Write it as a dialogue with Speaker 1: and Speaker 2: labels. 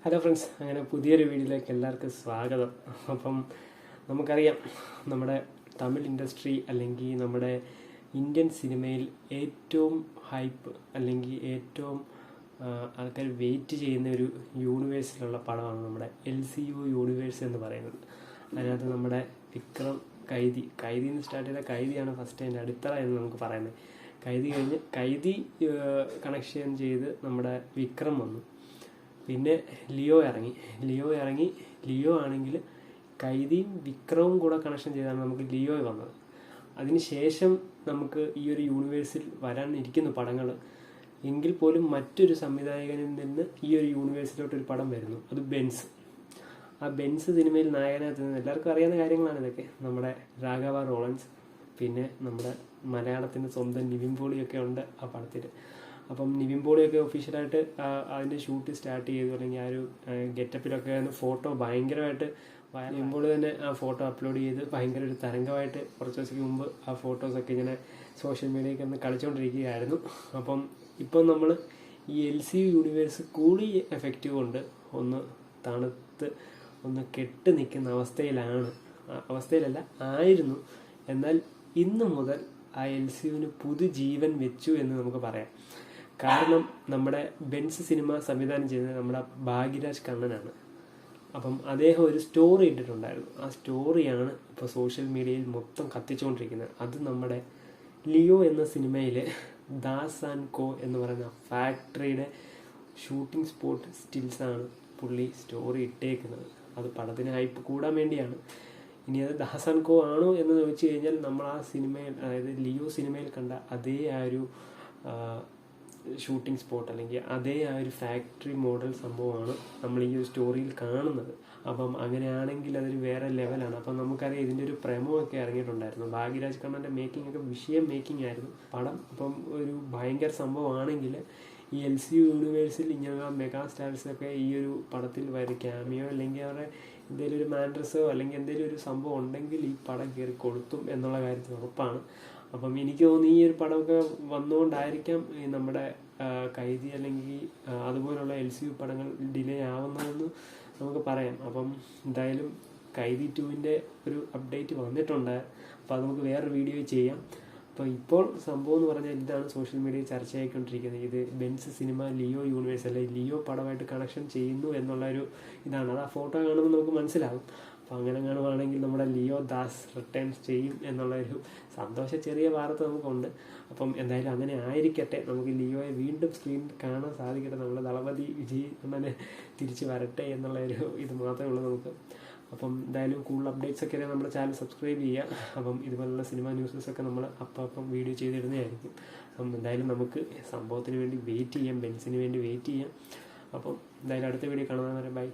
Speaker 1: Hello friends, അങ്ങനെ പുതിയൊരു വീഡിയോയിലേക്ക് എല്ലാവർക്കും സ്വാഗതം. അപ്പം നമുക്കറിയാം, നമ്മുടെ തമിഴ് ഇൻഡസ്ട്രി അല്ലെങ്കിൽ നമ്മുടെ ഇന്ത്യൻ സിനിമയിൽ ഏറ്റവും ഹൈപ്പ് അല്ലെങ്കിൽ ഏറ്റവും ആൾക്കാർ വെയിറ്റ് ചെയ്യുന്ന ഒരു യൂണിവേഴ്സിലുള്ള പടമാണ് നമ്മുടെ LCU യൂണിവേഴ്സ് എന്ന് പറയുന്നത്. അതിനകത്ത് നമ്മുടെ വിക്രം, കൈദിയിൽ നിന്ന് സ്റ്റാർട്ട് ചെയ്ത കൈദിയാണ് ഫസ്റ്റ് അതിൻ്റെ അടിത്തറ എന്ന് നമുക്ക് പറയുന്നത്. കൈദി കഴിഞ്ഞ് കൈദി കണക്ഷൻ ചെയ്ത് നമ്മുടെ വിക്രം വന്നു. പിന്നെ ലിയോ ഇറങ്ങി. ലിയോ ആണെങ്കിൽ കൈദിയും വിക്രവും കൂടെ കണക്ഷൻ ചെയ്താണ് നമുക്ക് ലിയോ വന്നത്. അതിനുശേഷം നമുക്ക് ഈ ഒരു യൂണിവേഴ്സിൽ വരാൻ ഇരിക്കുന്ന പടങ്ങൾ എങ്കിൽ പോലും മറ്റൊരു സംവിധായകനിൽ നിന്ന് ഈ ഒരു യൂണിവേഴ്സിലോട്ടൊരു പടം വരുന്നു. അത് ബെൻസ്. ആ ബെൻസ് സിനിമയിൽ നായകനാകുന്നത് എല്ലാവർക്കും അറിയാവുന്ന കാര്യങ്ങളാണ് ഇതൊക്കെ. നമ്മുടെ രാഘവ ലോറൻസ്, പിന്നെ നമ്മുടെ മലയാളത്തിൻ്റെ സ്വന്തം നിവിൻ പോളിയൊക്കെ ഉണ്ട് ആ പടത്തിൽ. അപ്പം നിവിൻ പോളിയൊക്കെ ഒഫീഷ്യലായിട്ട് അതിൻ്റെ ഷൂട്ട് സ്റ്റാർട്ട് ചെയ്തു. അല്ലെങ്കിൽ ആ ഒരു ഗെറ്റപ്പിലൊക്കെ ഫോട്ടോ ഭയങ്കരമായിട്ട് നിവിൻ പോളി തന്നെ ആ ഫോട്ടോ അപ്ലോഡ് ചെയ്ത് ഭയങ്കര ഒരു തരംഗമായിട്ട് കുറച്ച് ദിവസത്തേക്ക് മുമ്പ് ആ ഫോട്ടോസൊക്കെ ഇങ്ങനെ സോഷ്യൽ മീഡിയയൊക്കെ ഒന്ന് കളിച്ചുകൊണ്ടിരിക്കുകയായിരുന്നു. അപ്പം ഇപ്പം നമ്മൾ ഈ LCU യൂണിവേഴ്സ് കൂളി എഫക്റ്റ് കൊണ്ട് ഒന്ന് തണുത്ത് ഒന്ന് കെട്ട് നിൽക്കുന്ന അവസ്ഥയിലല്ല ആയിരുന്നു. എന്നാൽ ഇന്ന് മുതൽ ആ LCUവിന് പുതുജീവൻ വെച്ചു എന്ന് നമുക്ക് പറയാം. കാരണം നമ്മുടെ ബെൻസ് സിനിമ സംവിധാനം ചെയ്യുന്നത് നമ്മുടെ ഭാഗ്യരാജ് കണ്ണനാണ്. അപ്പം അദ്ദേഹം ഒരു സ്റ്റോറി ഇട്ടിട്ടുണ്ടായിരുന്നു. ആ സ്റ്റോറിയാണ് ഇപ്പോൾ സോഷ്യൽ മീഡിയയിൽ മൊത്തം കത്തിച്ചുകൊണ്ടിരിക്കുന്നത്. അത് നമ്മുടെ ലിയോ എന്ന സിനിമയിൽ ദാസ് ആൻഡ് കോ എന്ന് പറയുന്ന ഫാക്ടറിയുടെ ഷൂട്ടിംഗ് സ്പോട്ട് സ്റ്റിൽസാണ് പുള്ളി സ്റ്റോറി ഇട്ടേക്കുന്നത്. അത് പടത്തിന് ഹൈപ്പ് കൂടാൻ വേണ്ടിയാണ്. ഇനി അത് ദാസ് ആൻഡ് കോ ആണോ എന്ന് ചോദിച്ചു കഴിഞ്ഞാൽ നമ്മൾ ആ സിനിമയിൽ, അതായത് ലിയോ സിനിമയിൽ കണ്ട അതേ ആ ഒരു ഷൂട്ടിംഗ് സ്പോട്ട് അല്ലെങ്കിൽ അതേ ആ ഒരു ഫാക്ടറി മോഡൽ സംഭവമാണ് നമ്മൾ ഈ ഒരു സ്റ്റോറിയിൽ കാണുന്നത്. അപ്പം അങ്ങനെയാണെങ്കിൽ അതൊരു വേറെ ലെവലാണ്. അപ്പം നമുക്കറിയാം, ഇതിൻ്റെ ഒരു പ്രമോ ഒക്കെ ഇറങ്ങിയിട്ടുണ്ടായിരുന്നു. ഭാഗ്യരാജ് കണ്ണൻ്റെ മേക്കിംഗ് ഒക്കെ വിഷയം മേക്കിംഗ് ആയിരുന്നു പടം. അപ്പം ഒരു ഭയങ്കര സംഭവമാണെങ്കിൽ ഈ LCU യൂണിവേഴ്സിൽ ഇങ്ങനെയുള്ള മെഗാ സ്റ്റാർസൊക്കെ ഈ ഒരു പടത്തിൽ വരും ക്യാമിയോ അല്ലെങ്കിൽ അവരുടെ എന്തെങ്കിലും ഒരു മാൻഡ്രസോ അല്ലെങ്കിൽ എന്തെങ്കിലും ഒരു സംഭവം ഉണ്ടെങ്കിൽ ഈ പടം കയറി കൊളുത്തും എന്നുള്ള കാര്യത്തിൽ ഉറപ്പാണ്. അപ്പം എനിക്ക് തോന്നുന്നു ഈ ഒരു പടമൊക്കെ വന്നുകൊണ്ടായിരിക്കാം ഈ നമ്മുടെ കൈദി അല്ലെങ്കിൽ അതുപോലുള്ള LCU പടങ്ങൾ ഡിലേ ആവുന്നതെന്ന് നമുക്ക് പറയാം. അപ്പം എന്തായാലും കൈദി 2-ൻ്റെ ഒരു അപ്ഡേറ്റ് വന്നിട്ടുണ്ട്. അപ്പോൾ അത് നമുക്ക് വേറൊരു വീഡിയോ ചെയ്യാം. അപ്പോൾ ഇപ്പോൾ സംഭവം എന്ന് പറഞ്ഞാൽ ഇതാണ് സോഷ്യൽ മീഡിയയിൽ ചർച്ചയായിക്കൊണ്ടിരിക്കുന്നത്. ഇത് ബെൻസ് സിനിമ ലിയോ യൂണിവേഴ്സ് അല്ലെങ്കിൽ ലിയോ പടമായിട്ട് കണക്ഷൻ ചെയ്യുന്നു എന്നുള്ളൊരു ഇതാണ്. അത് ആ ഫോട്ടോ കാണുമ്പോൾ നമുക്ക് മനസ്സിലാകും. അപ്പോൾ അങ്ങനെ കാണുവാണെങ്കിൽ നമ്മുടെ ലിയോ ദാസ് റിട്ടേൺസ് ചെയ്യും എന്നുള്ളൊരു ചെറിയ വാർത്ത നമുക്കുണ്ട്. അപ്പം എന്തായാലും അങ്ങനെ ആയിരിക്കട്ടെ. നമുക്ക് ലിയോയെ വീണ്ടും സ്ക്രീനിൽ കാണാൻ സാധിക്കട്ടെ. നമ്മുടെ ദളപതി വിജയ് അങ്ങനെ തിരിച്ച് വരട്ടെ എന്നുള്ളൊരു ഇത് മാത്രമേ ഉള്ളൂ നമുക്ക്. അപ്പം എന്തായാലും കൂടുതൽ അപ്ഡേറ്റ്സ് ഒക്കെ നമ്മുടെ ചാനൽ സബ്സ്ക്രൈബ് ചെയ്യുക. അപ്പം ഇതുപോലുള്ള സിനിമ ന്യൂസസൊക്കെ നമ്മൾ അപ്പം വീഡിയോ ചെയ്തിടുന്നതായിരിക്കും. അപ്പം എന്തായാലും നമുക്ക് സംഭവത്തിന് വേണ്ടി വെയിറ്റ് ചെയ്യാം, ബെൻസിന് വേണ്ടി വെയിറ്റ് ചെയ്യാം. അപ്പം എന്തായാലും അടുത്ത വീഡിയോ കാണുന്നവരെ ബൈ.